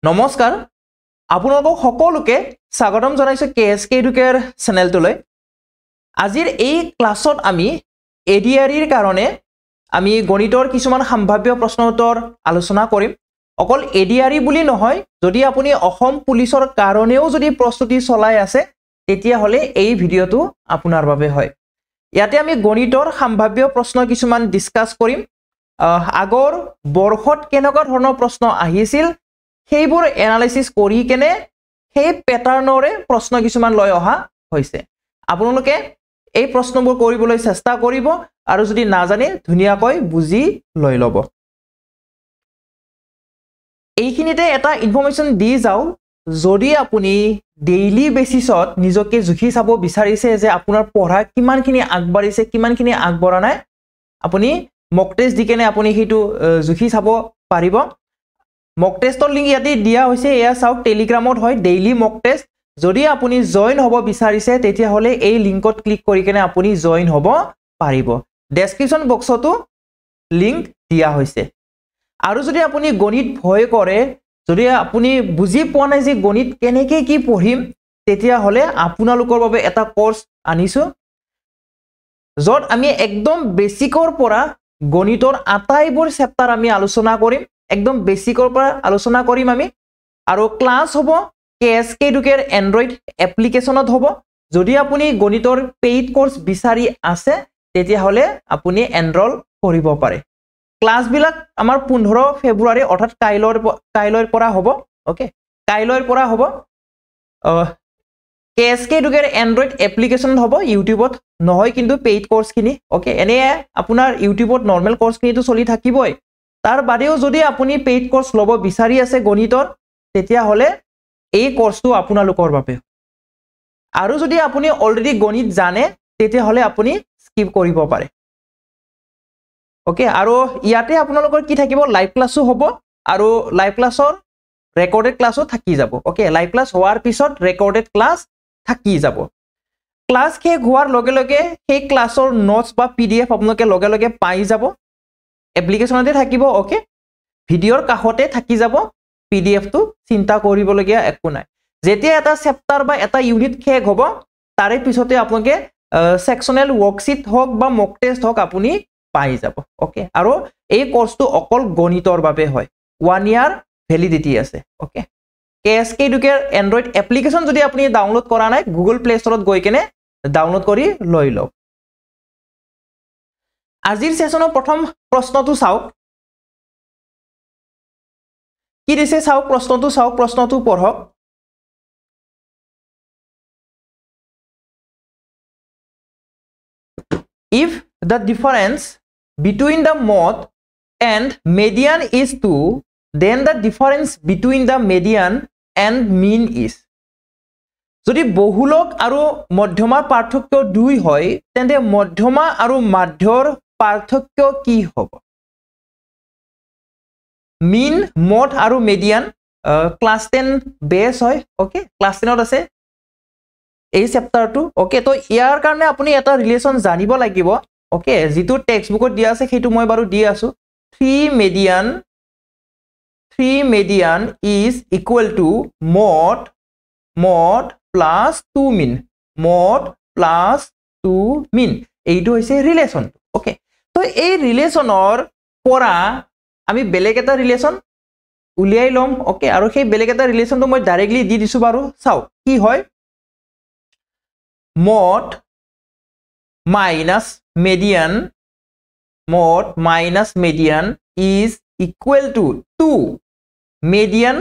নমস্কাৰ আপোনালোকক সকলোকে স্বাগতম জনাইছো কেএছকে এডুকেয়াৰ চেনেলটোলৈ আজিৰ এই ক্লাছত আমি এডিআৰইৰ কাৰণে আমি গণিতৰ কিছুমান সম্ভাৱ্য প্ৰশ্ন উত্তৰ আলোচনা কৰিম অকল এডিআৰই বুলি নহয় যদি আপুনি অসম পুলিচৰ কাৰণেও যদি প্ৰস্তুতি চলাই আছে তেতিয়া হলে এই ভিডিওটো আপোনাৰ বাবে হয় ইয়াতে আমি গণিতৰ সম্ভাৱ্য প্ৰশ্ন কিছুমান ডিসকাস কৰিম আগৰ বৰ্ষত কেনেকুৱা ধৰণৰ প্ৰশ্ন আহিছিল সেইবোৰ এনালাইসিস কৰি কেনে সেই প্যাটাৰ্নৰে প্ৰশ্ন কিছুমান লৈ অহা হৈছে আপোনালোকে এই প্ৰশ্নবোৰ কৰিবলৈ চেষ্টা কৰিব আৰু যদি নাজানে ধুনিয়াকৈ বুজি লৈ লব এইখিনিতে এটা ইনফৰমেশন দি যাও যদি আপুনি ডেইলি বেসিছত নিজকে জুখি চাব বিচাৰিছে যে আপোনাৰ পঢ়া কিমানখিনি আগবাঢ়িছে কিমানখিনি আগবঢ়া নাই আপুনি মক টেষ্ট দি কেনে আপুনি হেতু জুখি চাব পাৰিব মক টেষ্টৰ লিংক ইয়াতে দিয়া হৈছে এয়া চাওক টেলিগ্ৰামত হয় ডেইলি মক টেষ্ট যদি আপুনি জয়েন হ'ব বিচাৰিছে তেতিয়া হলে এই লিংকত ক্লিক কৰি কেনে আপুনি জয়েন হ'ব পাৰিব ডেসক্ৰিপচন বক্সতো লিংক দিয়া হৈছে আৰু যদি আপুনি গণিত ভয় কৰে যদি আপুনি বুজি পোৱা নাই যে গণিত কেনেকৈ কি পঢ়িম তেতিয়া হলে আপোনালোকৰ বাবে এটা কোৰ্স আনিছো যত আমি একদম বেসিকৰ পৰা গণিতৰ আটাইবোৰ চেপ্টাৰ আমি আলোচনা কৰিম একদম বেসিকৰ পৰা আলোচনা কৰিম আমি আৰু ক্লাস হ'ব কেএছকে এডুকেয়াৰ এন্ড্ৰইড এপ্লিকেশনত হ'ব যদি আপুনি গণিতৰ পেইড কোৰ্স বিচাৰি আছে তেতিয়া হলে আপুনি এনৰোল কৰিব পাৰে ক্লাস বিলাক আমাৰ 15 ফেব্ৰুৱাৰী অৰ্থাৎ কাইলৈৰ পৰা হ'ব ওকে কাইলৈৰ পৰা হ'ব কেএছকে এডুকেয়াৰ এন্ড্ৰইড এপ্লিকেশনত হ'ব ইউটিউবত নহয় কিন্তু পেইড কোৰ্স খিনি ওকে এনে আপোনাৰ ইউটিউবত নৰমাল কোৰ্স খিনি তো চলি থাকিবই তাৰ বাদেও যদি আপুনি পেইড কোৰ্স লব বিচাৰি আছে গণিতৰ তেতিয়া হলে এই কোৰ্সটো আপোনালোকৰ বাবে আৰু যদি আপুনি অলৰেডি গণিত জানে তেতিয়া হলে আপুনি স্কিপ কৰিব পাৰে ওকে আৰু ইয়াতে আপোনালোকৰ কি থাকিব লাইভ ক্লাসও হ'ব আৰু লাইভ ক্লাসৰ ৰেকৰ্ডেড ক্লাসও থাকি যাব ওকে লাইভ ক্লাস হোৱাৰ পিছত ৰেকৰ্ডেড ক্লাস থাকি যাব ক্লাস শেষ হোৱাৰ লগে লগে সেই ক্লাসৰ নোটস বা পিডিএফ আপোনালোকে লগে লগে পাই যাব এপ্লিকেশনতে থাকিব ওকে ভিডিওৰ কাষতে থাকি যাব পিডিএফ টো চিন্তা কৰিবলগীয়া একো নাই যেতিয়া এটা চেপ্টাৰ বা এটা ইউনিট শেষ হ'ব তাৰে পিছতে আপোনালোকে সেকশনাল ওয়াৰ্কশিট হওক বা মক টেষ্ট হওক আপুনি পাই যাব ওকে আৰু এই কোৰ্সটো অকল গণিতৰ বাবে হয় 1 ইয়াৰ ভ্যালিডিটি আছে ওকে কেএছকে এডুকেয়াৰ এন্ড্ৰইড এপ্লিকেশন যদি আপুনি ডাউনলোড কৰা নাই গুগল প্লে ষ্টৰত গৈ কেনে ডাউনলোড কৰি লৈ লওক আজিৰ সেশনৰ প্ৰথম প্ৰশ্নটো চাওক কি দিছে চাওক প্ৰশ্নটো পঢ়ক if the difference between the mode and median is 2 then the difference between the median and mean is যদি বহুলক আৰু মধ্যমাৰ পাৰ্থক্য 2 হয় তেন্তে মধ্যমা আৰু মাধ্যৰ পাৰ্থক্য কি হ'ব mean mode আৰু median ক্লাস 10 বেস হয় ওকে ক্লাস 10ত আছে এই চেপ্টাৰটো ওকে তো ইয়াৰ কাৰণে আপুনি এটা ৰিলেশন জানিব লাগিব ওকে যেটো টেক্সট বুকত দিয়া আছে সেইটো মই বাৰু দি আছো 3 median is equal to mod plus 2 mean mod plus 2 mean এইটো হৈছে ৰিলেশন ওকে তো এই ৰিলেশনৰ পৰা আমি বেলেগ এটা ৰিলেশন উলিয়াই লম ওকে আৰু সেই বেলেগ এটা ৰিলেশনটো মই ডাইৰেক্টলি দি দিছো বাৰু চাও কি হয় mod minus median is equal to 2 median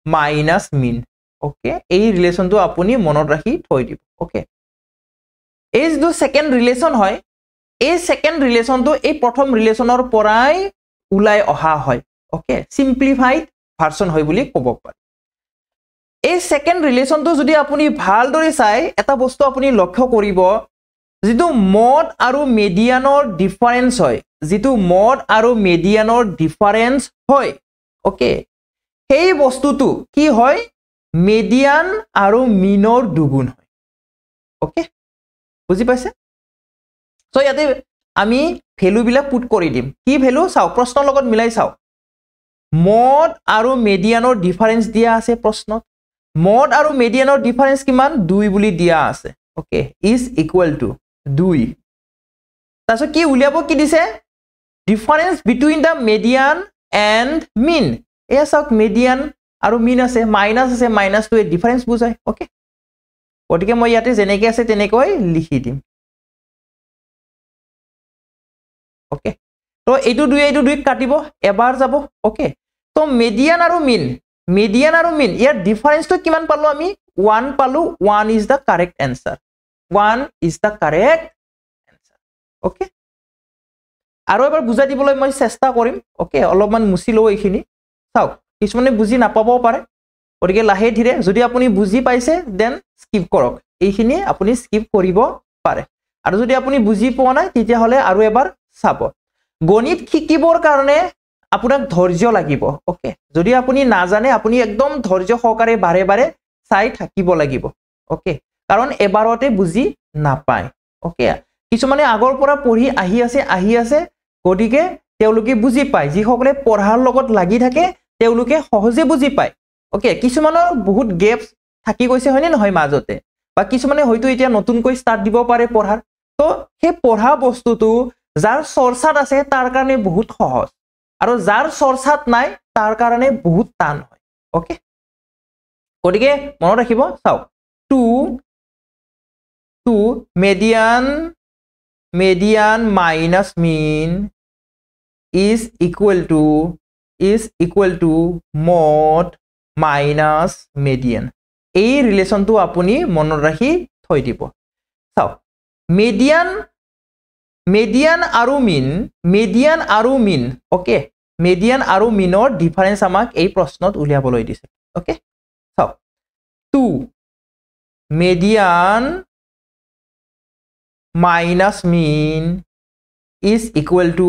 minus mean okay এই ৰিলেশনটো আপুনি মনত ৰাখি থৈ দিব okay এই যে সেকেন্ড ৰিলেশন হয় এই সেকেন্ড ৰিলেশনটো এই প্ৰথম ৰিলেশনৰ পৰাই উলাই অহা হয় okay simplified version হয় বুলি ক'ব পাৰি এই সেকেন্ড ৰিলেশনটো যদি আপুনি ভালদৰে চাই এটা বস্তু আপুনি লক্ষ্য কৰিব যেটো মড আৰু মিডিয়ানৰ ডিফাৰেন্স হয় যেটো মড আৰু মিডিয়ানৰ ডিফাৰেন্স হয় ওকে সেই বস্তুটো কি হয় মিডিয়ান আৰু মিনৰ দুগুণ হয় ওকে বুজি পাইছে সো ইয়াতে আমি ভ্যালু বিলাক পুট কৰি দিম কি ভ্যালু চাও প্ৰশ্নৰ লগত মিলাই চাও মড আৰু মেডিয়ানৰ ডিফাৰেন্স দিয়া আছে প্ৰশ্নত মড আৰু মেডিয়ানৰ ডিফাৰেন্স কিমান 2 বুলি দিয়া আছে ওকে ইজ ইকুৱেল টু 2 তাৰপিছত কি উলিয়াব কি দিছে difference between the median and mean এয়া চাওক মিডিয়ান আৰু মিন আছে মাইনাস আছে মাইনাসটোৱে ডিফাৰেন্স বুজায় ওকে গতিকে মই ইয়াতে যেনেকৈ আছে তেনেকৈ লিখি দিম ওকে তো এইটো দুই কাটিব এবাৰ যাব ওকে তো মিডিয়ান আৰু মিন ইয়াৰ ডিফাৰেন্সটো কিমান পালো আমি 1 পালো 1 is the correct answer 1 is the correct answer okay আৰু এবাৰ বুজাই দিবলৈ মই চেষ্টা কৰিম ওকে অলপমান মুছি লও এইখিনি চাওক কিছুমানে বুজি নাপাবও পাৰে গতিকে লাহে ধীৰে যদি আপুনি বুজি পাইছে দেন স্কিপ কৰক এইখিনি আপুনি স্কিপ কৰিব পাৰে আৰু যদি আপুনি বুজি পোৱা নাই তেতিয়া হলে আৰু এবাৰ চাব গণিত শিকিবৰ কাৰণে আপোনাক ধৈৰ্য লাগিব ওকে যদি আপুনি নাজানে আপুনি একদম ধৈৰ্য সহকাৰে বাৰে বাৰে চাই থাকিব লাগিব ওকে কাৰণ এবাৰতে বুজি নাপায় ওকে কিছুমানে আগৰ পৰা পঢ়ি আহি আছে গতিকে তেওঁলোকে বুজি পায় যিসকলে পঢ়াৰ লগত লাগি থাকে তেওঁলোকে সহজে বুজি পায় ওকে কিছুমানৰ বহুত গেপছ থাকি গৈছে হয়নে নহয় মাজতে বা কিছুমানে হয়তো এতিয়া নতুনকৈ ষ্টাৰ্ট দিব পাৰে পঢ়াৰ তো সেই পঢ়া বস্তুটো যাৰ চৰ্চাত আছে তাৰ কাৰণে বহুত সহজ আৰু যাৰ চৰ্চাত নাই তাৰ কাৰণে বহুত টান হয় ওকে গতিকে মনত ৰাখিব চাওক 2 median minus mean is equal to mod minus median এই ৰিলেচনটো আপুনি মনত ৰাখি থৈ দিব চাওক median আৰু mean ওকে median আৰু meanৰ ডিফাৰেন্স আমাক এই প্ৰশ্নত উলিয়াবলৈ দিছে ওকে চাওক 2 median minus mean is equal to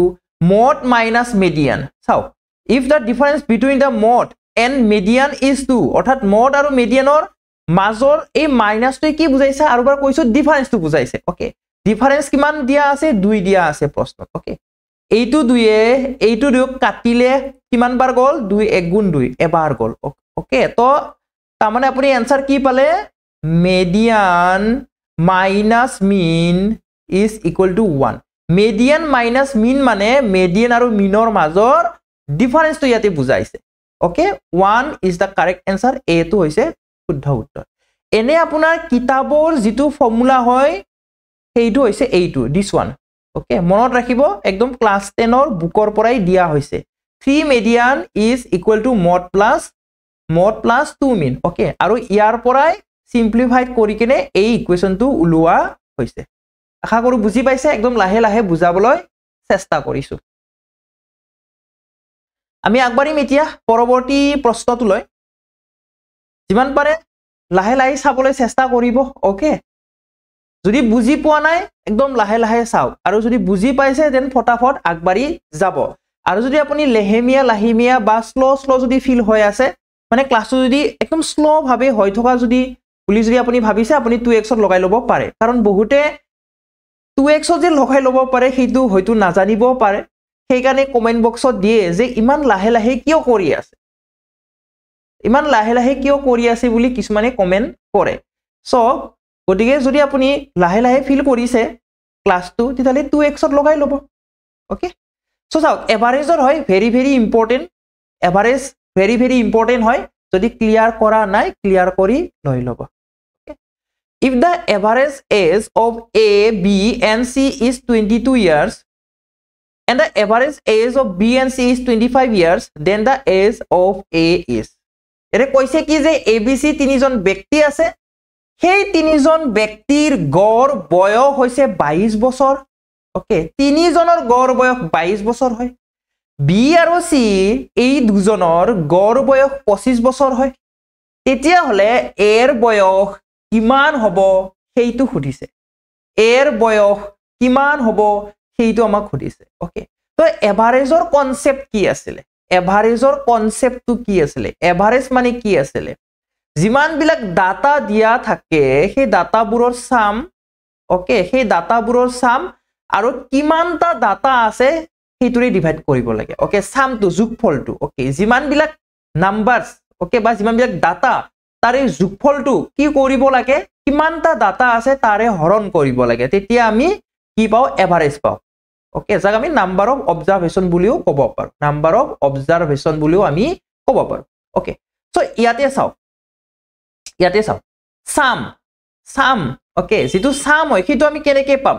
mod minus median চাওক if the difference between the mod and median is 2 অৰ্থাৎ mod আৰু medianৰ মাজৰ এই মাইনাসটো কি বুজাইছে আৰু বাৰ কৈছো ডিফাৰেন্সটো বুজাইছে ওকে ডিফাৰেন্স কিমান দিয়া আছে 2 দিয়া আছে প্ৰশ্নত ওকে এইটো 2 কাটিলে কিমান বাৰ গল 2 1 গুণ 2 এবাৰ গল ওকে তো তাৰ মানে আপুনি आंसर কি পালে median minus mean is equal to 1 median minus mean মানে median আৰু meanৰ মাজৰ ডিফাৰেন্সটো ইয়াতে বুজাইছে okay 1 is the correct answer a টো হৈছে শুদ্ধ উত্তৰ এনে আপোনাৰ কিতাবৰ যেটো ফৰ্মুলা হয় সেইটো হৈছে এইটো this one ওকে মনত ৰাখিব একদম ক্লাস 10 ৰ বুকৰ পৰাই দিয়া হৈছে 3 median is equal to mod plus 2 mean okay আৰু ইয়াৰ পৰাই সিম্পলিফাইড কৰি কিনে এই ইকুৱেশনটো উলোৱা হৈছে আশা কৰো বুজি পাইছে একদম লাহে লাহে বুজাবলৈ চেষ্টা কৰিছো আমি আগবাঢ়িম এতিয়া পৰৱৰ্তী প্ৰশ্নটোলৈ যিমান পাৰে লাহে লাহে চাবলৈ চেষ্টা কৰিব ওকে যদি বুজি পোৱা নাই একদম লাহে লাহে চাওক আৰু যদি বুজি পাইছে দেন ফটাফট আগবাঢ়ি যাব আৰু যদি আপুনি লাহিমিয়া বা স্লো যদি ফিল হৈ আছে মানে ক্লাসটো যদি একদম স্লো ভাবে হৈ থকা যদি বুলি যদি আপুনি ভাবিছে আপুনি 2x ত লগাই লব পাৰে কাৰণ বহুতে 2x যে লগাই লব পাৰে সেইটো হয়তো নাজানিব পাৰে সেই কাৰণে কমেন্ট বক্সত দিয়ে যে ইমান লাহে লাহে কিয় কৰি আছে বুলি কিছুমানে কমেন্ট কৰে সো গতিকে যদি আপুনি লাহে লাহে ফিল কৰিছে ক্লাসটো তেতিয়ালে 2x ত লগাই লব ওকে সো চাওক এভাৰেজৰ হয় very important average very important হয় যদি ক্লিয়াৰ কৰা নাই ক্লিয়াৰ কৰি লৈ লব if the average age of A, B and C is 22 years and the average age of B and C is 25 years then the age of A is এৰে কৈছে কি যে ABC তিনিজন ব্যক্তি আছে সেই তিনিজন ব্যক্তিৰ গড় বয়স হৈছে 22 বছৰ ওকে তিনিজনৰ গড় বয়স 22 বছৰ হয় B আৰু C এই দুজনৰ গড় বয়স 25 বছৰ হয় তেতিয়া হলে A ৰ বয়স কিমান হ'ব সেইটো খুদিছে এৰ বয়স কিমান হ'ব সেইটো আমাক খুদিছে ওকে তো এভাৰেজৰ কনসেপ্ট কি আছিল এভাৰেজৰ কনসেপ্টটো কি আছিল এভাৰেজ মানে কি আছিল যিমান বিলাক ডাটা দিয়া থাকে সেই ডাটাবোৰৰ সাম ওকে সেই ডাটাবোৰৰ সাম আৰু কিমানটা ডাটা আছে সেইটোৰে ডিভাইড কৰিব লাগে ওকে সামটো যোগফলটো ওকে যিমান বিলাক নাম্বাৰস ওকে বা যিমান বিলাক ডাটা তাৰে যোগফলটো কি কৰিব লাগে কিমানটা ডাটা আছে তাৰে হৰণ কৰিব লাগে তেতিয়া আমি কি পাও এভাৰেজ পাও ওকে যাক আমি নাম্বাৰ অফ অবজাৰভেশন বুলিও ক'ব পাৰো নাম্বাৰ অফ অবজাৰভেশন বুলিও আমি ক'ব পাৰো ওকে সো ইয়াতে চাও সাম ওকে যেটো সাম হয় কিটো আমি কেনেকে পাম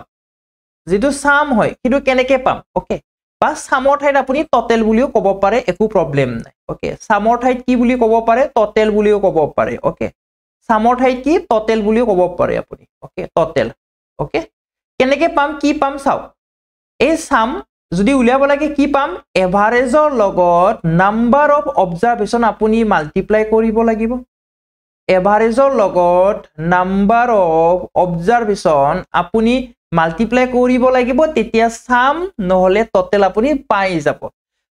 যেটো সাম হয় কিটো কেনেকে পাম ওকে বা সামৰ ঠাইত আপুনি টোটেল বুলিও ক'ব পাৰে একো প্ৰবলেম নাই ওকে সামৰ ঠাইত কি বুলি ক'ব পাৰে টোটেল বুলিও ক'ব পাৰে ওকে সামৰ ঠাইত কি টোটেল বুলিও ক'ব পাৰে আপুনি ওকে টোটেল ওকে কেনেকে পাম কি পাম চাও এই সাম যদি উলিয়াব লাগে কি পাম এভাৰেজৰ লগত নাম্বাৰ অফ অবজাৰভেশন আপুনি মাল্টিপ্লাই কৰিব লাগিব এভাৰেজৰ লগত নাম্বাৰ অফ অবজাৰভেশন আপুনি মাল্টিপ্লাই কৰিব লাগিব তেতিয়া সাম নহলে টোটেল আপুনি পাই যাব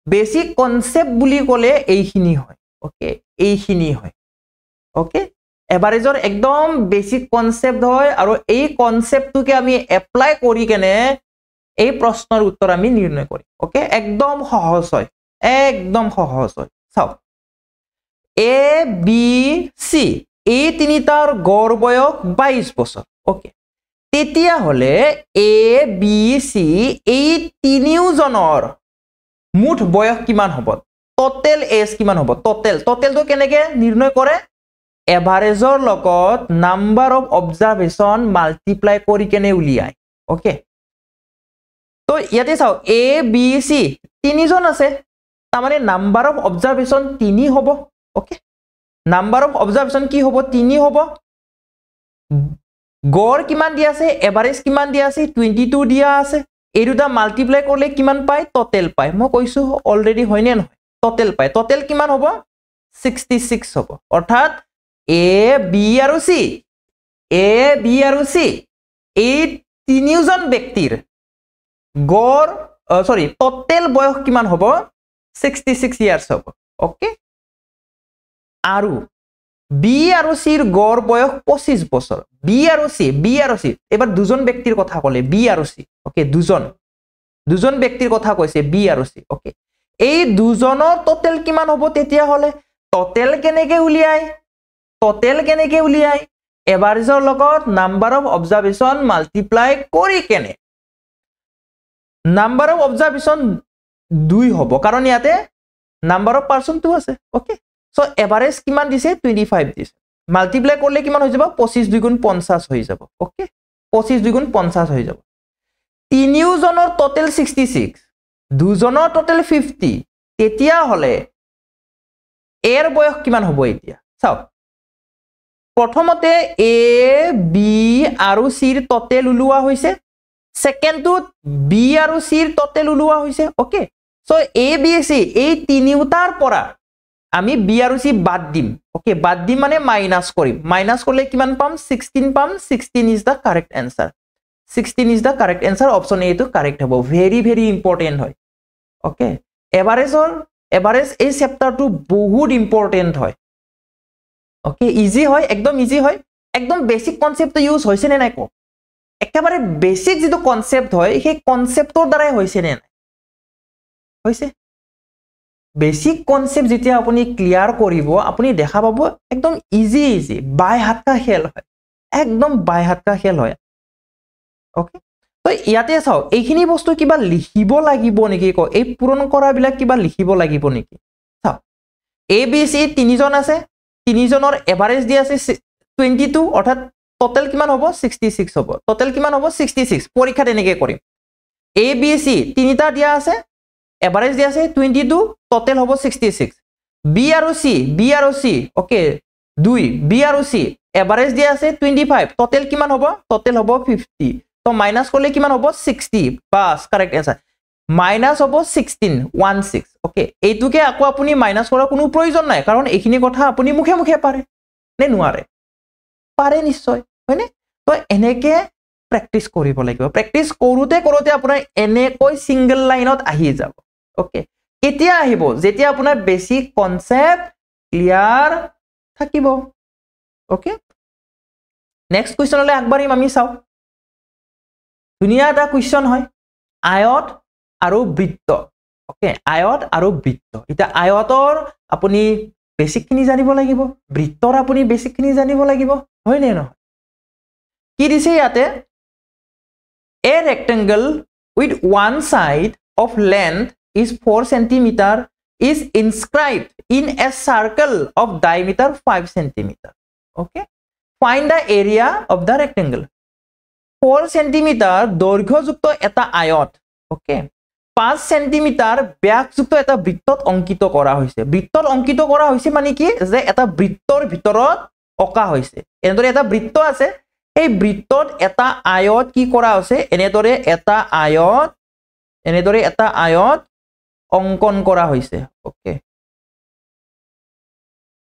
বেসিক কনসেপ্ট বুলি ক'লে এইখিনি হয় ওকে এইখিনি হয় ওকে এভাৰেজৰ একদম বেসিক কনসেপ্ট হয় আৰু এই কনসেপ্টটোকে আমি এপ্লাই কৰি কেনে এই প্ৰশ্নৰ উত্তৰ আমি নিৰ্ণয় কৰিম ওকে একদম সহজ হয় চাও এ বি সি এই তিনিটাৰ গড় বয়স 22 বছৰ ওকে তেতিয়া হলে এ বি সি এই তিনিওজনৰ মুঠ বয়স কিমান হ'ব টোটেল এজ কিমান হ'ব টোটেলটো কেনেকে নিৰ্ণয় কৰে এভাৰেজৰ লগত নাম্বাৰ অফ অবজাৰভেশন মাল্টিপ্লাই কৰি কেনে উলিয়ায় ওকে তো ইয়াতে চাও এ বি সি তিনিজন আছে তাৰমানে নাম্বাৰ অফ অবজাৰভেশন 3 হ'ব ওকে নাম্বাৰ অফ অবজাৰভেশন কি হ'ব 3 হ'ব গড় কিমান দিয়া আছে এভাৰেজ কিমান দিয়া আছে 22 দিয়া আছে এই দুটা মাল্টিপ্লাই কৰিলে কিমান পায় টোটেল পায় মই কৈছো অলৰেডি হয়নে নহয় টোটেল পায় টোটেল কিমান হ'ব 66 হ'ব অৰ্থাৎ এ বি আৰু সি এই তিনিজন ব্যক্তিৰ গড় টোটেল বয়স কিমান হ'ব 66 ইয়াৰ্স হ'ব ওকে আৰু বি আৰু সিৰ গড় বয়স 25 বছৰ বি আৰু সি এবাৰ দুজন ব্যক্তিৰ কথা ক'লে বি আৰু সি ওকে দুজন ব্যক্তিৰ কথা কৈছে বি আৰু সি ওকে এই দুজনৰ টোটেল কিমান হ'ব তেতিয়া হলে টোটেল কেনেকে উলিয়ায় এভাৰেজৰ লগত নাম্বাৰ অফ অবজাৰভেশন মাল্টিপ্লাই কৰি কেনে নাম্বাৰ অফ অবজাৰভেশন 2 হ'ব কাৰণ ইয়াতে নাম্বাৰ অফ পাৰসন 2 আছে ওকে সো এভাৰেজ কিমান দিছে 25 দিছে মাল্টিপ্লাই কৰিলে কিমান হৈ যাব 25 2 গুণ 50 হৈ যাব ওকে 25 2 গুণ 50 হৈ যাব তিনিওজনৰ টোটেল 66 দুজনৰ টোটেল 50 তেতিয়া হলে এৰ বয়স কিমান হ'ব এতিয়া চাও প্ৰথমতে এ বি আৰু সিৰ টোটেল উলোৱা হৈছে সেকেন্ডটোত বি আৰু সিৰ টোটেল উলোৱা হৈছে ওকে সো এ বি সি এই তিনিওটাৰ পৰা আমি বি আৰু সি বাদ দিম ওকে বাদ দিম মানে মাইনাস কৰিম মাইনাস কৰিলে কিমান পাম 16 পাম 16 is the correct answer option A টো কারেক্ট হ'ব ভেরি ভেরি ইম্পর্টেন্ট হয় ওকে এভারেজ এই চ্যাপ্টারটো বহুত ইম্পর্টেন্ট হয় ওকে ইজি হয় একদম বেসিক কনসেপ্ট ইউজ হৈছে নে নাই কো একেবাৰে বেসিক যেটো কনসেপ্ট হয় সেই কনসেপ্টৰ দ্বাৰাই হৈছে নে নাই হৈছে বেসিক কনসেপ্ট যেতিয়া আপুনি ক্লিয়াৰ কৰিব আপুনি দেখা পাব একদম ইজি বাই হাত কা খেল হয় একদম বাই হাত কা খেল হয় ওকে তো ইয়াতে চাও এইখিনি বস্তু কিবা লিখিব লাগিব নেকি কো এই পূৰণ কৰা বিলাক কিবা লিখিব লাগিব নেকি চাও এ বি সি তিনিজন আছে তিনিজনৰ এভাৰেজ দি আছে 22 অৰ্থাৎ টোটেল কিমান হ'ব 66 হ'ব টোটেল কিমান হ'ব 66 পৰীক্ষাত এনেকৈ কৰিম এ বি সি তিনিটা দিয়া আছে এভাৰেজ দিয়া আছে 22 টোটেল হ'ব 66 বি আৰু সি ওকে 2 বি আৰু সি এভাৰেজ দিয়া আছে 25 টোটেল কিমান হ'ব টোটেল হ'ব 50 তো মাইনাস কৰিলে কিমান হ'ব 60 বাস কারেক্ট आंसर মাইনাস হ'ব 16 ওকে এইটোকে আকৌ আপুনি মাইনাস কৰাৰ কোনো প্ৰয়োজন নাই কাৰণ এইখিনি কথা আপুনি মুখে মুখে পাৰে নে নোৱাৰে পাৰে নিশ্চয় হয়নে তো এনেকে প্ৰেক্টিস কৰিব লাগিব প্ৰেক্টিস কৰোতে আপোনাৰ এনেকৈ সিঙ্গল লাইনত আহি যাব ওকে কেতিয়া আহিব যেতিয়া আপোনাৰ বেসিক কনসেপ্ট ক্লিয়াৰ থাকিব ওকে নেক্সট কোৱেশ্চনলৈ আগবাঢ়িম আমি চাও ধুনিয়া এটা কোৱেশ্চন হয় আয়ত আৰু বৃত্ত ওকে আয়ত আৰু বৃত্ত এটা আয়তৰ আপুনি বেসিক খিনি জানিব লাগিব বৃত্তৰ আপুনি বেসিক খিনি জানিব লাগিব হয় নে নহয় কি দিছে ইয়াতে a rectangle with one side of length is 4 cm is inscribed in a circle of diameter 5 cm okay find the area of the rectangle 4 cm দৈৰ্ঘ্যযুক্ত এটা আয়ত okay 5 cm ব্যাসযুক্ত এটা বৃত্তত অঙ্কিত কৰা হৈছে বৃত্তত অঙ্কিত কৰা হৈছে মানে কি যে এটা বৃত্তৰ ভিতৰত অকা হৈছে এনেদৰে এটা বৃত্ত আছে এই বৃত্তত এটা আয়ত কি কৰা হৈছে এনেদৰে এটা আয়ত অঙ্কন কৰা হৈছে ওকে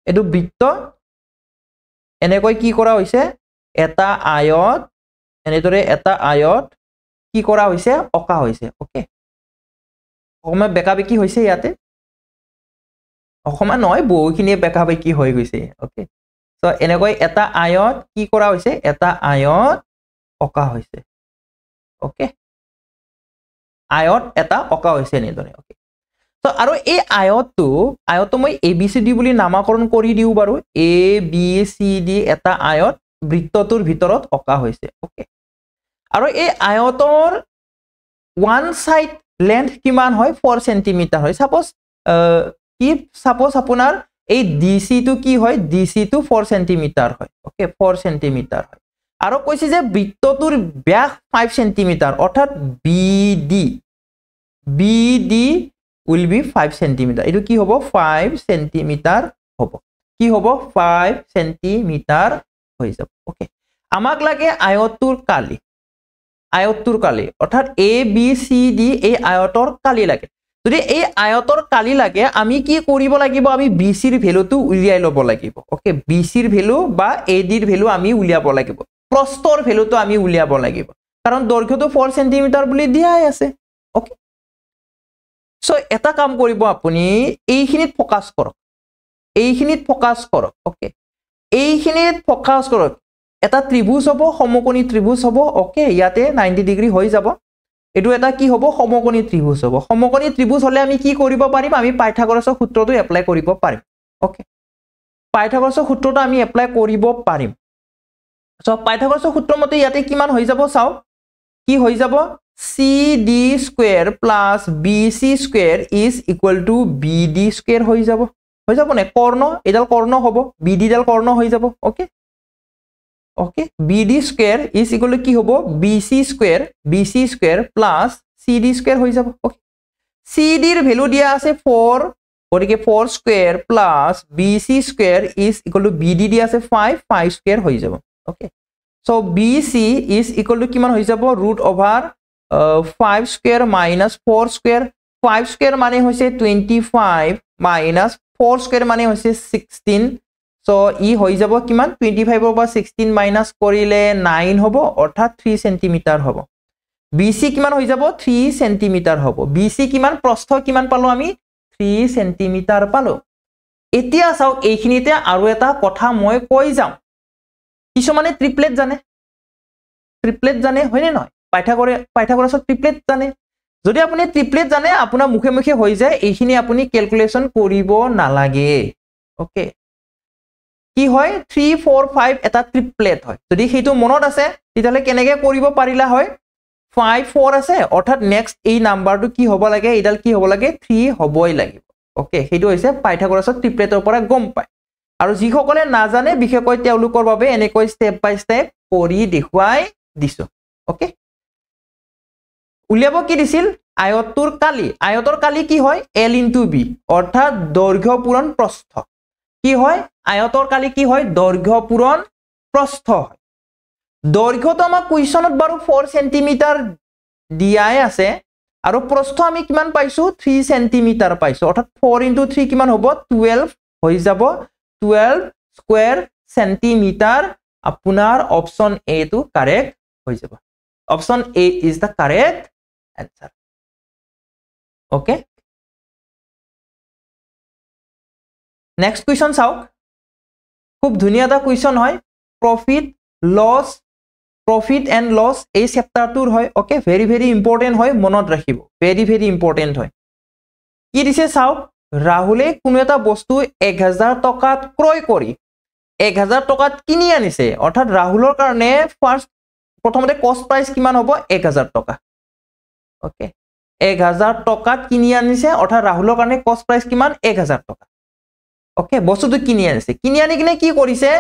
এটো বৃত্ত এনেকৈ কি কৰা হৈছে এটা আয়ত এনেদৰে এটা আয়ত কি কৰা হৈছে অকা হৈছে ওকে অকমা বেকাবেকি হৈছে ইয়াতে অকমা নহয় বহুখিনি বেকাবেকি হৈ গৈছে ওকে সো এনেকৈ এটা আয়ত কি কৰা হৈছে এটা আয়ত অকা হৈছে ওকে আয়ত এটা অকা হৈছে এনেদৰে ওকে সো আৰু এই আয়তটো মই ABCD বুলি নামকৰণ কৰি দিও বাৰু ABCD এটা আয়ত বৃত্তটোৰ ভিতৰত অকা হৈছে ওকে আৰু এই আয়তৰ ওৱান সাইড লেন্থ কিমান হয় 4 cm হয় সাপোজ আপোনাৰ এই DC টো কি হয় DC টো 4 cm হয় ওকে 4 cm হয় আৰু কৈছে যে বৃত্তটোৰ ব্যাস 5 cm অৰ্থাৎ BD will be 5 cm এটো কি হ'ব 5 cm হ'ব কি হ'ব 5 cm হৈ যাব ওকে আমাক লাগে আয়তটোৰ কালি অৰ্থাৎ ABCD এই আয়তৰ কালি লাগে যদি এই আয়তৰ কালি লাগে আমি কি কৰিব লাগিব আমি BC ৰ ভ্যালুটো উলিয়াই লব লাগিব ওকে BC ৰ ভ্যালু বা AD ৰ ভ্যালু আমি উলিয়াব লাগিব প্ৰস্থৰ ভ্যালুটো আমি উলিয়াব লাগিব কাৰণ দৈৰ্ঘ্যটো 4 cm বুলি দিয়াই আছে ওকে সো এটা কাম কৰিব আপুনি এইখিনিত ফোকাস কৰক ওকে এইখিনিত ফোকাস কৰক এটা ত্ৰিভুজ হ'ব সমকোণী ত্ৰিভুজ হ'ব ওকে ইয়াতে 90 ডিগ্ৰী হৈ যাব এটো এটা কি হ'ব সমকোণী ত্ৰিভুজ হ'ব সমকোণী ত্ৰিভুজ হলে আমি কি কৰিব পাৰিম আমি পাইথাগোৰাছৰ সূত্ৰটো এপ্লাই কৰিব পাৰিম ওকে পাইথাগোৰাছৰ সূত্ৰটো আমি এপ্লাই কৰিব পাৰিম সো পাইথাগোৰাছৰ সূত্ৰ মতে ইয়াতে কিমান হৈ যাব চাও কি হৈ যাব CD square plus BC square is equal to BD square হৈ যাব নে কৰ্ণ এডাল কৰ্ণ হ'ব BD ডাল কৰ্ণ হৈ যাব okay okay BD square is equal to কি হ'ব BC square plus CD square হৈ যাব okay CD ৰ ভ্যালু দিয়া আছে 4 গতিকে 4 square plus BC square is equal to BD দিয়া আছে 5 square হৈ যাব okay so BC is equal to কিমান হৈ যাব root over 5 square minus 4 square 5 square মানে হৈছে 25 minus 4 square মানে হৈছে 16 so ই হৈ যাব কিমান 25 পৰা 16 মাইনাস কৰিলে 9 হ'ব অৰ্থাৎ 3 cm হ'ব BC কিমান হৈ যাব 3 cm হ'ব BC কিমান প্ৰস্থ কিমান পালো আমি 3 cm পালো এতিয়া চাও এইখিনিতে আৰু এটা কথা মই কৈ যাম কিছুমানে ট্ৰিপলেট জানে হয়নে নহয় পাইথাগোৰাছৰ ট্ৰিপলেট জানে যদি আপুনি ট্ৰিপলেট জানে আপোনাৰ মুখে মুখে হৈ যায় এইখিনি আপুনি ক্যালকুলেশন কৰিব নালাগে ওকে কি হয় 3 4 5 এটা ট্ৰিপলেট হয় যদি হেতু মনত আছে তেতিয়ালে কেনেকৈ কৰিব পাৰিলা হয় 5 4 আছে অৰ্থাৎ নেক্সট এই নাম্বাৰটো কি হ'ব লাগে এডাল কি হ'ব লাগে 3 হ'বই লাগিব ওকে হেতু হৈছে পাইথাগোৰাছৰ ট্ৰিপলেটৰ পৰা গম পায় আৰু যিসকলে নাজানে বিশেষকৈ তেওঁলোকৰ বাবে এনেকৈ স্টেপ বাই স্টেপ কৰি দেখুৱাই দিছো ওকে উলিয়াব কি দিছিল আয়তৰ কালি কি হয় L * B অৰ্থাৎ দৈৰ্ঘ্য পূৰণ প্ৰস্থ কি হয় আয়তৰ কালি কি হয় দৈৰ্ঘ্য পূৰণ প্ৰস্থ হয় দৈৰ্ঘ্যটো আমাক কুৱেশ্যনত বাৰু 4 cm দিয়াই আছে আৰু প্ৰস্থ আমি কিমান পাইছো 3 cm পাইছো অৰ্থাৎ 4 * 3 কিমান হ'ব 12 হৈ যাব 12 স্কয়াৰ সেন্টিমিটাৰ আপোনাৰ অপচন এ টো কারেক্ট হৈ যাব option A is the correct answer okay next question চাওক খুব ধুনিয়া এটা question হয় profit loss profit and loss এই চেপ্টাৰটোৰ হয় ওকে ভেৰি ভেৰি ইম্পৰ্টেণ্ট হয় মনত ৰাখিব ভেৰি ভেৰি ইম্পৰ্টেণ্ট হয় কি দিছে চাওক ৰাহুলে কোনো এটা বস্তু 1000 টকাত ক্ৰয় কৰি 1000 টকাত কিনি আনিছে অৰ্থাৎ ৰাহুলৰ কাৰণে ফাৰ্স্ট প্ৰথমতে কষ্ট প্ৰাইস কিমান হ'ব 1000 টকা ওকে 1000 টকাত কিনি আনিছে অৰ্থাৎ ৰাহুলৰ কাৰণে কষ্ট প্ৰাইস কিমান 1000 টকা ওকে বস্তুটো কিনি আনিছে কিনি আনি কিনে কি কৰিছে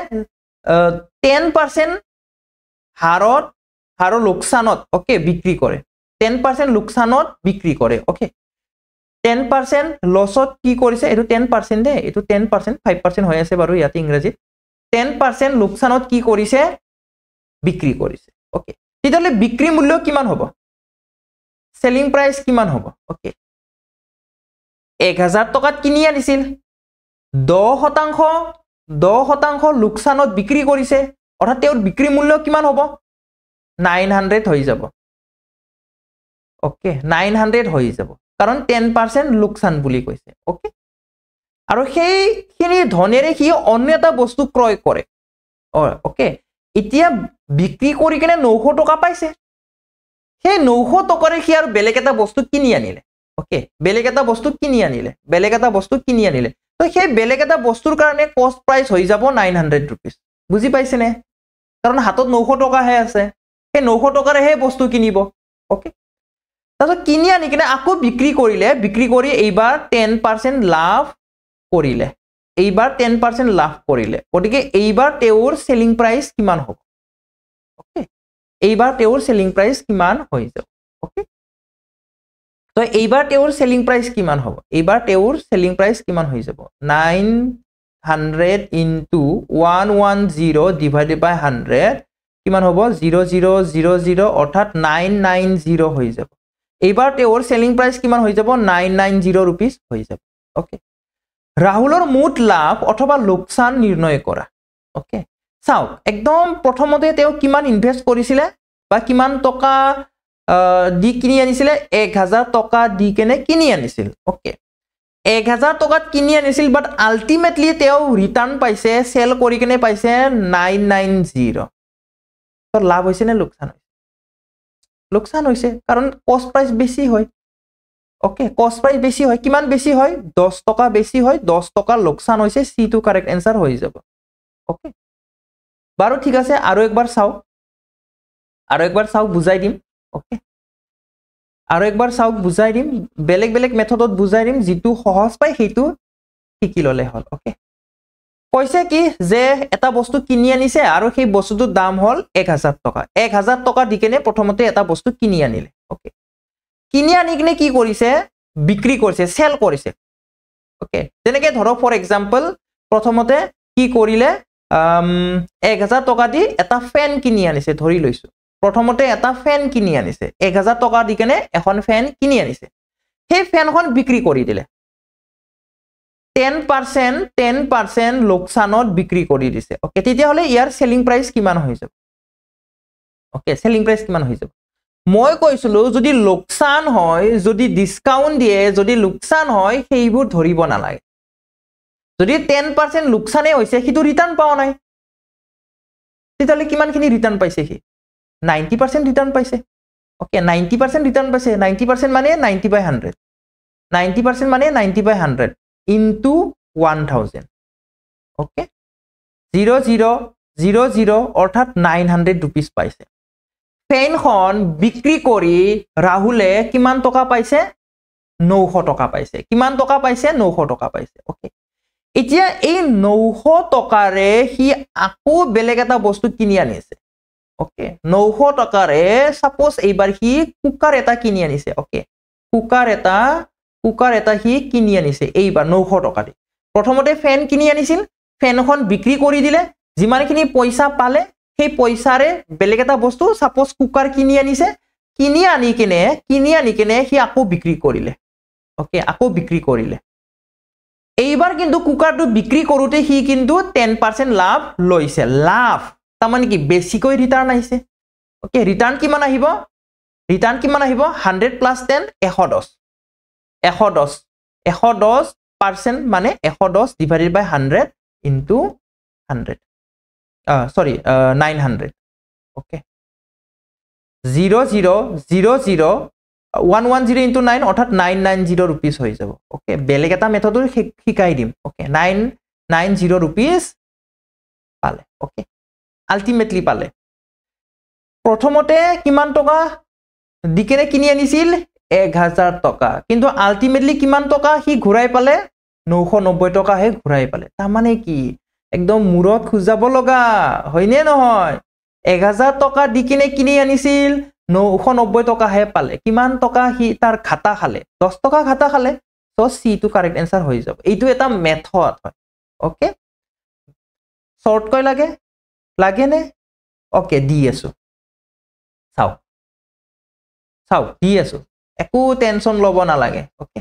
10% হাৰৰ লোকসানত ওকে বিক্ৰী কৰে 10% লোকসানত বিক্ৰী কৰে ওকে 10% লছত কি কৰিছে এটো 10% দে এটো 10% 5% হৈ আছে বাৰু ইয়াতে ইংৰাজীত 10% লোকসানত কি কৰিছে বিক্ৰী কৰিছে ওকে তেতিয়ালে বিক্ৰী মূল্য কিমান হ'ব সেলিং প্ৰাইস কিমান হ'ব ওকে 1000 টকাত কিনি আনিছিল 10% লোকসানত বিক্ৰী কৰিছে অৰ্থাৎ তেওঁৰ বিক্ৰী মূল্য কিমান হ'ব 900 হৈ যাব ওকে 900 হৈ যাব কাৰণ 10% লোকসান বুলি কৈছে ওকে আৰু সেইখিনি ধনেৰে কি অন্য এটা বস্তু ক্ৰয় কৰে ওকে এতিয়া বিক্ৰী কৰি কিনে 900 টকা পাইছে সেই 900 টকাৰে কি আৰু বেলেগ এটা বস্তু কিনি আনিলে ওকে বেলেগ এটা বস্তু কিনি আনিলে তো সেই বেলেগ এটা বস্তুৰ কাৰণে কষ্ট প্ৰাইস হৈ যাব 900 रुपीस বুজি পাইছে নে কাৰণ হাতত 900 টকা হে আছে সেই 900 টকাৰে হে বস্তু কিনিব ওকে তাতো কিনি আনি কিনে আকৌ বিক্ৰী কৰি এইবাৰ 10% লাভ কৰিলে গতিকে এইবাৰ তেওঁৰ সেলিং প্ৰাইস কিমান হ'ব ওকে এইবাৰ তেওঁৰ সেলিং প্ৰাইস কিমান হৈ যাব ওকে তো এইবাৰ তেওঁৰ সেলিং প্ৰাইস কিমান হ'ব এইবাৰ তেওঁৰ সেলিং প্ৰাইস কিমান হৈ যাব 900 into 110 divided by 100 কিমান হ'ব 0000 অৰ্থাৎ 990 হৈ যাব এইবাৰ তেওঁৰ সেলিং প্ৰাইস কিমান হৈ যাব 990 रुपीस হৈ যাব ওকে ৰাহুলৰ মুঠ লাভ অথবা লোকসান নিৰ্ণয় কৰা ওকে চাওক একদম প্ৰথমতে তেওঁ কিমান ইনভেস্ট কৰিছিলে বা কিমান টকা দি কিনি আনিছিলে 1000 টকা দি কেনে কিনি আনিছিল ওকে 1000 টকাত কিনি আনিছিল বাট আলটিমেটলি তেওঁ ৰিটাৰ্ণ পাইছে সেল কৰি কেনে পাইছে 990 তো লাভ হৈছে নে লোকসান হৈছে কাৰণ কষ্ট প্ৰাইস বেছি হয় ওকে কষ্ট প্ৰাইস বেছি হয় কিমান বেছি হয় 10 টকা বেছি হয় 10 টকা লোকসান হৈছে সি টু কারেক্ট आंसर হৈ যাব ওকে বাৰু ঠিক আছে আৰু একবাৰ চাও বুজাই দিম ওকে আৰু একবাৰ চাও বুজাই দিম বেলেগ বেলেগ মেথডত বুজাই দিম যেটো সহজ পাই হেতু শিকি ললে হল ওকে কৈছে কি যে এটা বস্তু কিনি আনিছে আৰু সেই বস্তুটোৰ দাম হল 1000 টকা দি কেনে প্ৰথমতে এটা বস্তু কিনি আনিলে ওকে কিনি আনি কিনে কি কৰিছে বিক্ৰী কৰিছে সেল কৰিছে ওকে যেনেকৈ ধৰক ফৰ এক্সাম্পল প্ৰথমতে কি কৰিলে 1000 টকা দি এটা ফেন কিনি আনিছে ধৰি লৈছো প্ৰথমতে এটা ফেন কিনি আনিছে 1000 টকা দি কেনে এখন ফেন কিনি আনিছে সেই ফেনখন বিক্ৰী কৰি দিলে 10% লোকসানত বিক্ৰী কৰি দিছে ওকে তেতিয়া হলে ইয়াৰ সেলিং প্ৰাইস কিমান হৈ যাব ওকে সেলিং প্ৰাইস কিমান হৈ যাব মই কৈছিলো যদি লোকসান হয় যদি ডিসকাউন্ট দিয়ে যদি লোকসান হয় সেইবোৰ ধৰিব নালাগে যদি 10% লোকসানে হৈছে হিটো ৰিটাৰ্ণ পাও নাই তেতিয়ালে কিমানখিনি ৰিটাৰ্ণ পাইছে হি 90% ৰিটাৰ্ণ পাইছে ওকে 90% ৰিটাৰ্ণ পাইছে 90% মানে 90/100 90% মানে 90/100 into 1000 ওকে 0000 অৰ্থাৎ 900 रुपीस পাইছে ফেনখন বিক্ৰী কৰি ৰাহুলে কিমান টকা পাইছে 900 টকা পাইছে কিমান টকা পাইছে 900 টকা পাইছে ওকে এতিয়া এই 900 টকাৰে হি আকৌ বেলেগ এটা বস্তু কিনি আনিছে ওকে 900 টকাৰে সাপোজ এইবাৰ হি কুকাৰ এটা কিনি আনিছে ওকে কুকাৰ এটা হি কিনি আনিছে এইবাৰ 900 টকা দি প্ৰথমতে ফেন কিনি আনিছিল ফেনখন বিক্ৰী কৰি দিলে যিমানখিনি পইচা পালে সেই পইচাৰে বেলেগ এটা বস্তু সাপোজ কুকাৰ কিনি আনিছে কিনি আনি কিনে হি আকৌ বিক্ৰী কৰিলে ওকে আকৌ বিক্ৰী কৰিলে এইবাৰ কিন্তু কুকাৰটো বিক্ৰী কৰোতে হি কিন্তু 10% লাভ লৈছে লাভ তাৰমানে কি বেছিকৈ ৰিটাৰ্ণ আহিছে ওকে ৰিটাৰ্ণ কিমান আহিব 100 plus 10 110% মানে 110 divided by 100 into 100 sorry 900 okay 0000 into 9 অৰ্থাৎ 990 rupees হৈ যাব ওকে বেলেগ এটা মেথডো শিকাই দিম ওকে 990 rupees পালে ওকে আলটিমেটলি পালে প্ৰথমতে কিমান টকা দিকেনে কিনি আনিছিল 1000 টকা কিন্তু আলটিমেটলি কিমান টকা হি ঘূৰাই পালে 990 টকা হে ঘূৰাই পালে তাৰ মানে কি একদম মুৰত খুজাব লগা হয়নে নহয় 1000 টকা দিকেনে কিনি আনিছিল 990 টকা হে পালে কিমান টকা হি তাৰ খাতা খালে 10 টকা খাতা খালে তো সি টু কারেক্ট आंसर হৈ যাব এইটো এটা মেথড হয় ওকে শর্ট কই লাগে নে ওকে দি আছো চাও দি আছো একো টেনশন লব না লাগে ওকে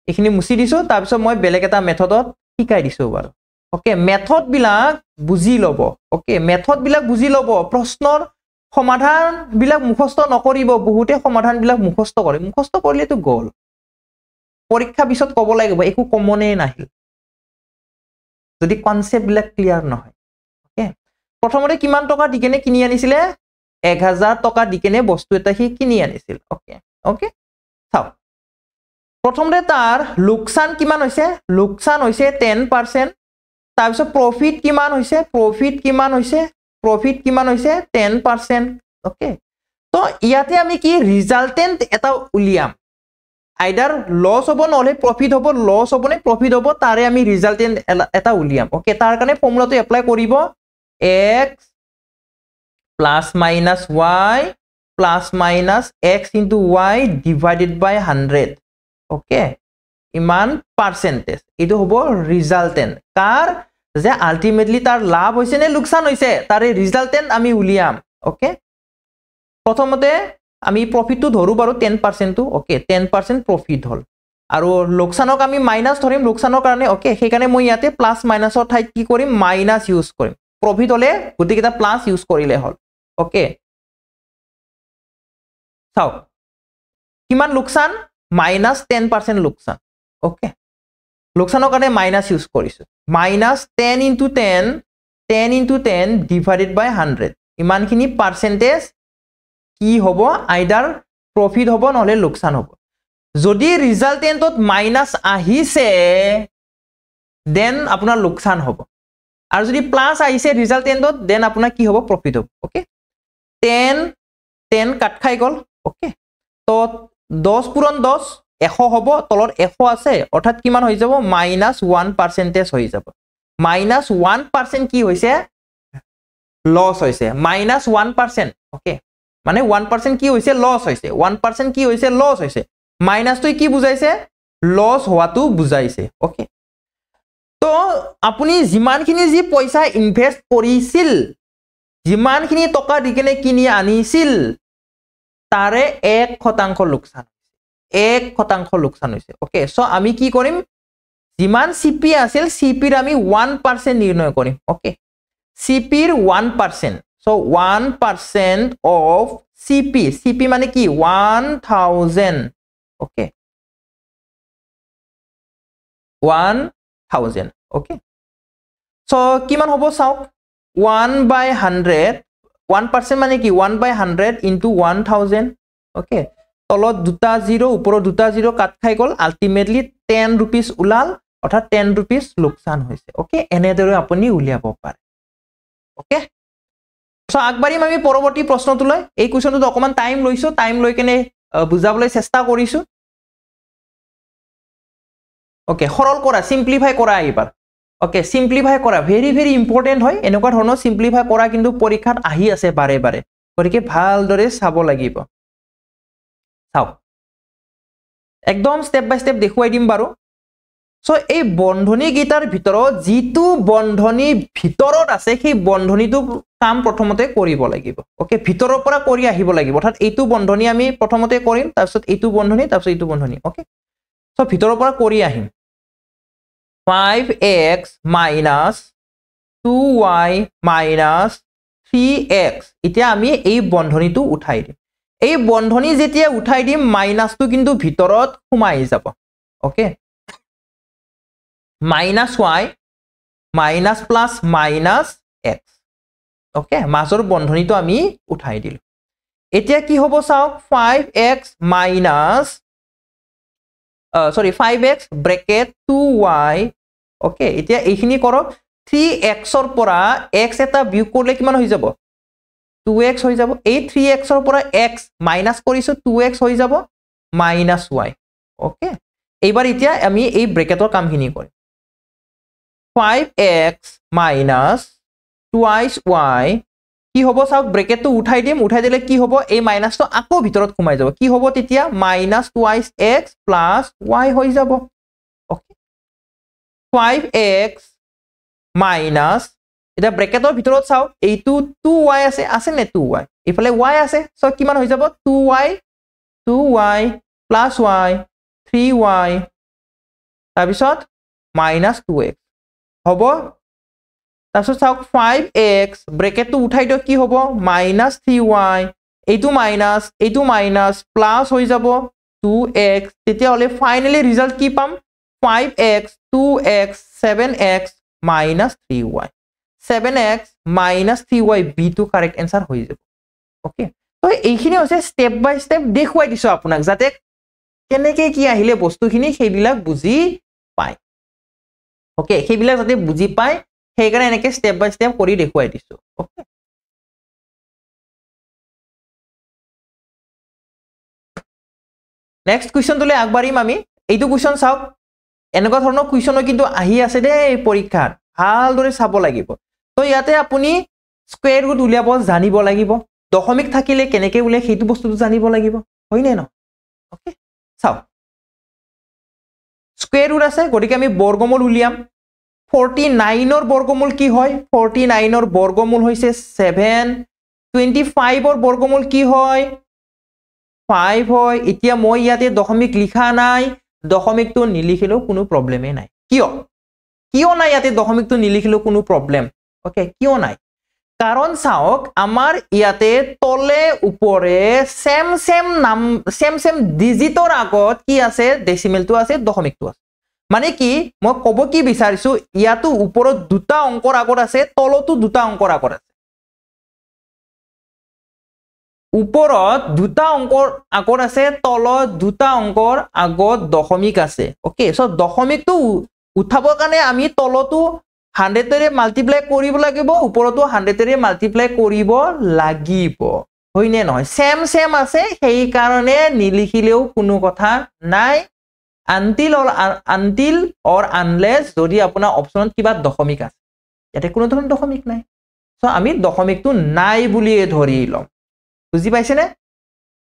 এখিনি মুছি দিছো তাৰ পিছত মই বেলেগ এটা মেথডত শিকাই দিছো বাৰু ওকে মেথড বিলাক বুজি লব ওকে মেথড বিলাক বুজি লব প্ৰশ্নৰ সমাধান বিলাক মুখস্থ নকৰিব বহুতে সমাধান বিলাক মুখস্থ কৰে মুখস্থ কৰিলে তো গল পৰীক্ষা পিছত কব লাগিব একো কমনে নাহিল যদি কনসেপ্ট বিলাক ক্লিয়াৰ নহয় ওকে প্ৰথমতে কিমান টকা দিকেনে কিনি আনিছিলে 1000 টকা দিকেনে বস্তু এটা হি কিনি আনিছিল ওকে ওকে চাও প্ৰথমতে তাৰ লোকসান কিমান হৈছে লোকসান হৈছে 10% তাৰ পিছত প্ৰফিট কিমান হৈছে 10% ওকে তো ইয়াতে আমি কি ৰিজাল্টেন্ট এটা উলিয়াম আইদাৰ লস হ'ব নহলে প্ৰফিট হ'ব লস হ'ব নে প্ৰফিট হ'ব তাৰে আমি ৰিজাল্টেন্ট এটা উলিয়াম ওকে তাৰ কাৰণে ফৰ্মুলাটো এপ্লাই কৰিব x plus minus y plus minus x into y divided by 100 okay ইমান পার্সেন্টেজ এটো হবো রিজাল্টেন্ট কার যে আলটিমেটলি তার লাভ হইছে নে লোকসান হইছে তারে রিজাল্টেন্ট আমি উলিয়াম ওকে প্রথমতে আমি প্রফিট তো ধরু বারো 10% তো ওকে 10% প্রফিট হল আর লোকসানক আমি মাইনাস ধরিম লোকসানৰ কাৰণে ওকে সেইকাৰণে মই ইয়াতে প্লাস মাইনাসৰ ঠাইত কি কৰিম মাইনাস ইউজ কৰিম প্ৰফিট হলে গতিকেটা প্লাস ইউজ কৰিলে হল ওকে চাও কিমান লোকসান মাইনাস 10% লোকসান ওকে লোকসানৰ কাৰণে মাইনাস ইউজ কৰিছো মাইনাস 10 into 10 divided by 100 ইমানখিনি পার্সেন্টেজ কি হ'ব আইদার প্রফিট হ'ব নহলে লোকসান হ'ব যদি রিজাল্টেন্টত মাইনাস আহিছে দেন আপোনাৰ লোকসান হ'ব আৰু যদি প্লাস আহিছে ৰিজাল্টেন্টত দেন আপোনাৰ কি হ'ব প্ৰফিট হ'ব ওকে 10 কাট খাই গল ওকে তো 10 পূৰণ 10 100 হ'ব তলত 100 আছে অৰ্থাৎ কিমান হৈ যাব -1% হৈ যাব -1% কি হৈছে লস হৈছে -1% ওকে মানে 1% কি হৈছে লস হৈছে 1% কি হৈছে লস হৈছে মাইনাস তো কি বুজাইছে লস হোৱাটো বুজাইছে ওকে তো আপুনি যিমানখিনি যি পইচা ইনভেস্ট কৰিছিল যিমানখিনি টকা দিকেনে কিনি আনিছিল তাৰে 1% লোকসান 1% লোকসান হৈছে ওকে সো আমি কি কৰিম যিমান সিপি আছিল সিপিৰ আমি 1% নিৰ্ণয় কৰিম ওকে সিপিৰ 1% so 1% of CP মানে কি 1000 okay 1000 okay so কিমান হ'ব চাওক 1/100 1% মানে কি 1/100 into 1000 okay তলত দুটা 0 ওপৰত দুটা 0 কাট খাই গল আলটিমেটলি 10 rupees উলাল অৰ্থাৎ 10 rupees লোকসান হৈছে ওকে এনেদৰে আপুনি উলিয়াব পাৰে ওকে সো আগবাৰিম আমি পৰৱৰ্তী প্ৰশ্নটোলৈ এই কোৱেশ্চনটো অকমান টাইম লৈছো টাইম লৈ কেনে বুজাবলৈ চেষ্টা কৰিছো ওকে সৰল কৰা সিম্পলিফাই কৰা এবাৰ ওকে সিম্পলিফাই কৰা ভেৰি ভেৰি ইম্পৰ্টেন্ট হয় এনেকুৱা ধৰণৰ সিম্পলিফাই কৰা কিন্তু পৰীক্ষাত আহি আছে বাৰে বাৰে গতিকে ভালদৰে চাব লাগিব চাও একদম স্টেপ বাই স্টেপ দেখুৱাই দিম বাৰু সো এই বন্ধনী গীতাৰ ভিতৰত যিটো বন্ধনী ভিতৰত আছে সেই বন্ধনীটো কাম প্ৰথমতে কৰিব লাগিব ওকে ভিতৰৰ পৰা কৰি আহিব লাগিব অৰ্থাৎ এইটো বন্ধনী আমি প্ৰথমতে কৰিম তাৰ পিছত এইটো বন্ধনী তাৰ পিছত এইটো বন্ধনী ওকে সো ভিতৰৰ পৰা কৰি আহিম 5x minus 2y minus 3x এতিয়া আমি এই বন্ধনীটো উঠাই দিম এই বন্ধনী যেতিয়া উঠাই দিম মাইনাসটো কিন্তু ভিতৰত সোমাই যাব okay minus y minus plus minus x okay মাজৰ বন্ধনীটো আমি উঠাই দিলো এতিয়া কি হ'ব চাওক 5x minus 5x bracket 2y okay এতিয়া এইখিনি কৰক 3x ৰ পৰা x এটা বিয়োগ কৰিলে কিমান হৈ যাব 2x হৈ যাব এই 3x ৰ পৰা x মাইনাস কৰিছো 2x হৈ যাব minus y ওকে এইবাৰ এতিয়া আমি এই ব্ৰেকেটৰ কামখিনি কৰিম 5x minus twice y কি হ'ব চাওক ব্ৰেকেটটো উঠাই দিলে কি হ'ব এই মাইনাসটো আকৌ ভিতৰত সোমাই যাব কি হ'ব তেতিয়া minus twice x plus y হৈ যাব ওকে 5x minus এটা ব্ৰেকেটৰ ভিতৰত চাওক এইটো 2y আছে নে 2y ইফালে y আছে সো কিমান হৈ যাব 2y plus y 3y তাৰপিছত minus 2x হ'ব তাৰপিছত চাওক 5x ব্ৰেকেটটো উঠাই দিয়ক কি হ'ব minus 3y এইটো মাইনাস প্লাস হৈ যাব 2x তেতিয়া হলে ফাইনালি ৰিজাল্ট কি পাম 5x 2x 7x minus 3y 7x minus 3y b to correct answer হৈ যাব ওকে তো এইখিনি হৈছে স্টেপ বাই স্টেপ দেখুৱাই দিছো আপোনাক যাতে কেনেকৈ কি আহিলে বস্তুখিনি সেইবিলাক বুজি পায় ওকে সেইবিলাক যাতে বুজি পায় সেইকাৰণে এনেকৈ স্টেপ বাই স্টেপ কৰি দেখুৱাই দিছো ওকে নেক্সট কুৱেশ্যনটোলৈ আগবাঢ়িম আমি এইটো কুৱেশ্যন চাওক এনেকুৱা ধৰণৰ কুৱেশ্যনো কিন্তু আহি আছে দেই এই পৰীক্ষাত ভালদৰে চাব লাগিব তো ইয়াতে আপুনি স্কয়াৰ ৰুট উলিয়াব জানিব লাগিব দশমিক থাকিলে কেনেকৈ উলিয়ায় সেইটো বস্তুটো জানিব লাগিব হয়নে ন ওকে চাওক স্কয়াৰ ৰুট আছে গতিকে আমি বৰ্গমূল উলিয়াম 49 ৰ বৰ্গমূল কি হয় 49 ৰ বৰ্গমূল হৈছে 7 25 ৰ বৰ্গমূল কি হয় 5 হয় এতিয়া মই ইয়াতে দশমিক লিখা নাই দশমিকটো নিলিখিলেও কোনো প্ৰবলেমে নাই কিয় নাই ইয়াতে দশমিকটো নিলিখিলেও কোনো প্ৰবলেম ওকে কিয় নাই কাৰণ চাওক আমাৰ ইয়াতে তলে ওপৰে সেম ডিজিটৰ আগত কি আছে ডেসিমেলটো আছে দশমিকটো আছে মানে কি মই ক'ব কি বিচাৰিছো ইয়াতো ওপৰত দুটা অংকৰ আগত আছে তলতো দুটা অংকৰ আগত আছে ওপৰত দুটা অংকৰ আগত আছে তলত দুটা অংকৰ আগত দশমিক আছে ওকে সো দশমিকটো উঠাবৰ কাৰণে আমি তলতো 100 ৰে মাল্টিপ্লাই কৰিব লাগিব ওপৰতো 100 ৰে মাল্টিপ্লাই কৰিব লাগিব হয়নে নহয় সেম আছে সেই কাৰণে নিলিখিলেও কোনো কথা নাই until or unless যদি আপোনাৰ অপচনত কিবা দশমিক আছে ইয়াতে কোনো ধৰণৰ দশমিক নাই সো আমি দশমিকটো নাই বুলি ধৰি লম বুজি পাইছেনে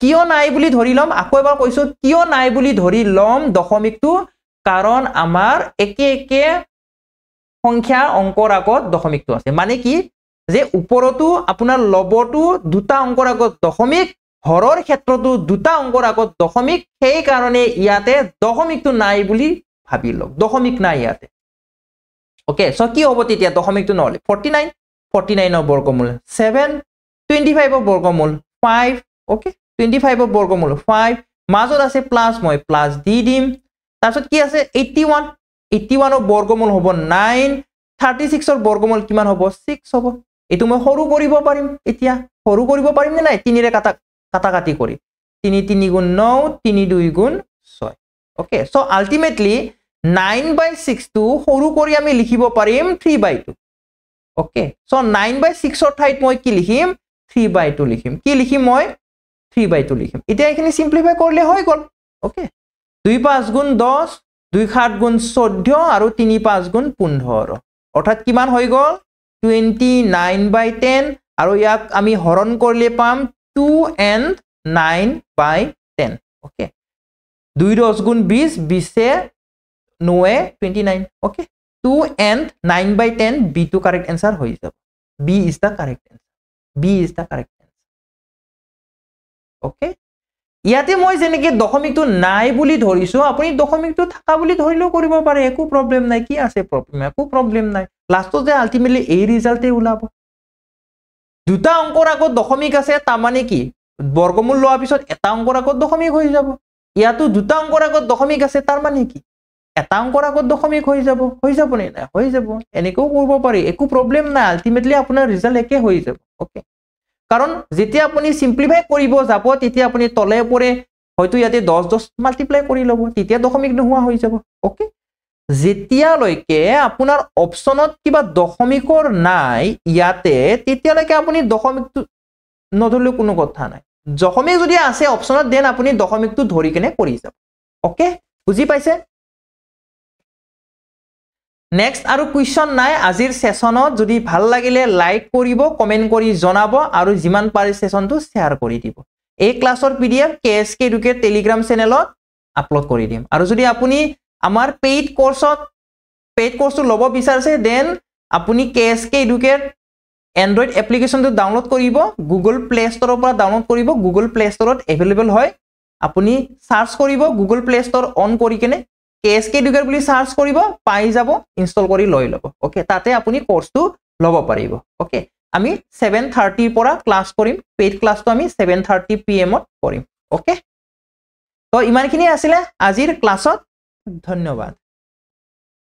কিয় নাই বুলি ধৰি লম আকৌ এবাৰ কৈছো কিয় নাই বুলি ধৰি লম দশমিকটো কাৰণ আমাৰ একে সংখ্যা অংকৰ আগত দশমিকটো আছে মানে কি যে ওপৰতো আপোনাৰ লবটো দুটা অংকৰ আগত দশমিক হৰৰ ক্ষেত্ৰতো দুটা অংকৰ আগত দশমিক সেই কাৰণে ইয়াতে দশমিকটো নাই বুলি ভাবি লওক দশমিক নাই ইয়াতে ওকে সো কি হ'ব তেতিয়া দশমিকটো নহলে 49 ৰ বৰ্গমূল 7 25 ৰ বৰ্গমূল 5 ওকে 25 ৰ বৰ্গমূল 5 মাজত আছে প্লাস মই প্লাস দি দিম তাৰপিছত কি আছে 81 ৰ বৰ্গমূল হ'ব 9 36 ৰ বৰ্গমূল কিমান হ'ব 6 হ'ব এটো মই সৰু কৰিব পাৰিম এতিয়া সৰু কৰিব পাৰিম নে নাই 3 ৰে কাটাকাটি কৰি 3 3 গুণ 9 3 2 গুণ 6 ওকে সো আলটিমেটলি 9/6 টো সৰু কৰি আমি লিখিব পাৰিম 3/2 ওকে সো 9/6 ৰ ঠাইত মই কি লিখিম 3/2 লিখিম কি লিখিম মই 3/2 লিখিম এতিয়া এখিনি সিম্পলিফাই কৰিলে হৈ গল ওকে 2 5 গুণ 10 2 7 গুণ 14 আৰু 3 5 গুণ 15 অৰ্থাৎ কিমান হৈ গল 29/10 আৰু ইয়াক আমি হৰণ কৰিলে পাম 2 and 9/10 ওকে 2 10 গুণ 20 20 এ 9 29 okay 2 and 9/10 b to correct answer হৈ যাব b is the correct answer okay ইয়াতে মই যেনেকৈ দশমিকটো নাই বুলি ধৰিছো আপুনি দশমিকটো থাকা বুলি ধৰিলেও কৰিব পাৰে একো প্ৰবলেম নাই কি আছে প্ৰবলেম একো প্ৰবলেম নাই লাষ্টত যে আলটিমেটলি এই ৰিজাল্টে ওলাব দুটা অংকৰ আগত দশমিক আছে তাৰ মানে কি বৰ্গমূল লোৱাৰ পিছত এটা অংকৰ আগত দশমিক হৈ যাব ইয়াতো দুটা অংকৰ আগত দশমিক আছে তাৰ মানে কি এটা অংকৰ আগত দশমিক হৈ যাব নে নাই হৈ যাব এনেকৈ কৰিব পাৰি একো প্ৰবলেম নাই আলটিমেটলি আপোনাৰ ৰিজাল্ট একে হৈ যাব ওকে কাৰণ যেতিয়া আপুনি সিম্পলিফাই কৰিব যাব তেতিয়া আপুনি তলে ওপৰে হয়তো ইয়াতে 10 মাল্টিপ্লাই কৰি ল'ব তেতিয়া দশমিক নোহোৱা হৈ যাব ওকে যেতিয়ালৈকে আপোনাৰ অপচনত কিবা দশমিকৰ নাই ইয়াতে তেতিয়ালৈকে আপুনি দশমিকটো নধৰিলে কোনো কথা নাই দশমিক যদি আছে অপচনত দেন আপুনি দশমিকটো ধৰি কেনে কৰি যাব ওকে বুজি পাইছে নেক্সট আৰু কোৱেশ্চন নাই আজিৰ সেশনত যদি ভাল লাগিলে লাইক কৰিব কমেন্ট কৰি জনাব আৰু যিমান পাৰি সেশনটো শেয়াৰ কৰি দিব এই ক্লাছৰ পিডিএফ কেএসকে এডুকেট টেলিগ্ৰাম চেনেলত আপলোড কৰি দিম আৰু যদি আপুনি আমাৰ পেইড কোৰ্সটো ল'ব বিচাৰিছে দেন আপুনি কেএসকে এডুকেট এন্ড্ৰইড এপ্লিকেশনটো ডাউনলোড কৰিব গুগল প্লে ষ্টৰৰ পৰা ডাউনলোড কৰিব গুগল প্লে ষ্টৰত এভেইলেবল হয় আপুনি সাৰ্চ কৰিব গুগল প্লে ষ্টৰ অন কৰি কেনে কেএসকে এডুকেট বুলি সাৰ্চ কৰিব পাই যাব ইনষ্টল কৰি লৈ ল'ব ওকে তাতে আপুনি কোৰ্সটো ল'ব পাৰিব ওকে আমি 7:30 পৰা ক্লাছ কৰিম পেইড ক্লাছটো আমি 7:30 PM ত কৰিম ওকে তো ইমানখিনি আছিল আজিৰ ক্লাছত ধন্যবাদ